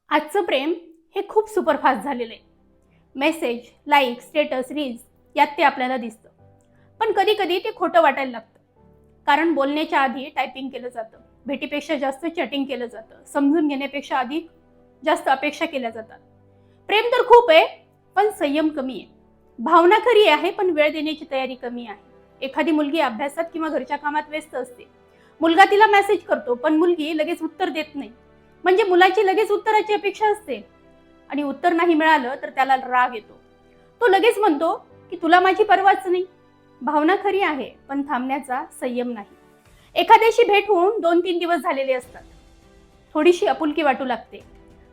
आजचं प्रेम हे खूप सुपरफास्ट झालेलं आहे. मेसेज, लाईक, स्टेटस, रील्स यात ते आपल्याला दिसतं. पण कधी कधी ते खोटं वाटायला लागतं. कारण बोलण्याच्या आधी टायपिंग केलं जातं. भेटीपेक्षा जास्त चॅटिंग केलं जातं. समजून घेण्यापेक्षा अधिक जास्त अपेक्षा केल्या जातात. प्रेम तर खूप आहे, पण संयम कमी आहे. भावना खरी आहे, पण वेळ देण्याची तयारी कमी आहे. एखादी मुलगी अभ्यासात किंवा घरच्या कामात व्यस्त असते. मुलगा तिला मेसेज करतो, पण मुलगी लगेच उत्तर देत नाही. म्हणजे मुलाची लगेच उत्तराची अपेक्षा असते आणि उत्तर नाही मिळालं तर त्याला राग येतो. तो लगेच म्हणतो की तुला माझी परवाच नाही. भावना खरी आहे, पण थांबण्याचा संयम नाही. एखाद्याशी भेट होऊन 2-3 दिवस झालेले असतात. थोडीशी आपुलकी वाटू लागते,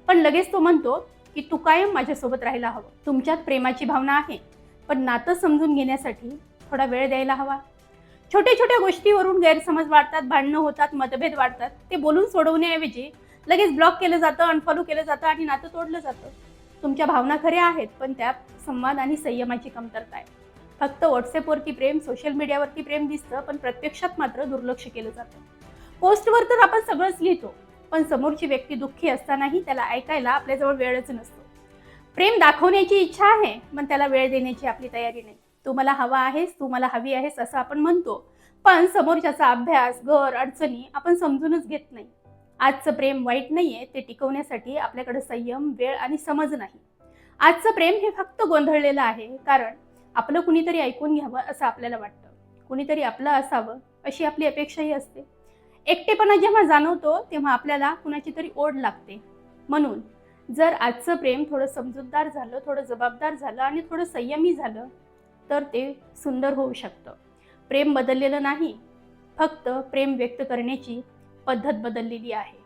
पण लगेच तो म्हणतो की तू कायम माझ्यासोबत राहायला हवं. तुमच्यात प्रेमाची भावना आहे, पण नातं समजून घेण्यासाठी थोडा वेळ द्यायला हवा. छोट्या छोट्या गोष्टीवरून गैरसमज वाढतात, भांडणं होतात, मतभेद वाढतात. ते बोलून सोडवण्याऐवजी लगेच ब्लॉक केलं जातं, अनफॉलो केलं जातं आणि नातं तोडलं जातं. तुमच्या भावना खऱ्या आहेत, पण त्यात संवाद आणि संयमाची कमतरता आहे. फक्त व्हॉट्सअपवरती प्रेम, सोशल मीडियावरती प्रेम दिसतं, पण प्रत्यक्षात मात्र दुर्लक्ष केलं जातं. पोस्टवर तर आपण सगळंच लिहितो, पण समोरची व्यक्ती दुःखी असतानाही त्याला ऐकायला आपल्याजवळ वेळच नसतो. प्रेम दाखवण्याची इच्छा आहे, पण त्याला वेळ देण्याची आपली तयारी नाही. तू मला हवा आहेस, तू मला हवी आहेस असं आपण म्हणतो, पण समोरच्याचा अभ्यास, घर, अडचणी आपण समजूनच घेत नाही. आजचं प्रेम वाईट नाहीये, ते टिकवण्यासाठी आपल्याकडे संयम, वेळ आणि समज नाही. आजचं प्रेम हे फक्त गोंधळलेलं आहे, कारण आपलं कुणीतरी ऐकून घ्यावं असं आपल्याला वाटतं. कुणीतरी आपलं असावं अशी आपली अपेक्षाही असते. एकटेपणा जेव्हा जाणवतो तेव्हा आपल्याला कुणाची तरी ओढ लागते. म्हणून जर आजचं प्रेम थोडं समजूतदार झालं, थोडं जबाबदार झालं आणि थोडं संयमी झालं, तर ते सुंदर होऊ शकतं. प्रेम बदललेलं नाही, फक्त प्रेम व्यक्त करण्याची पद्धत बदललेली आहे.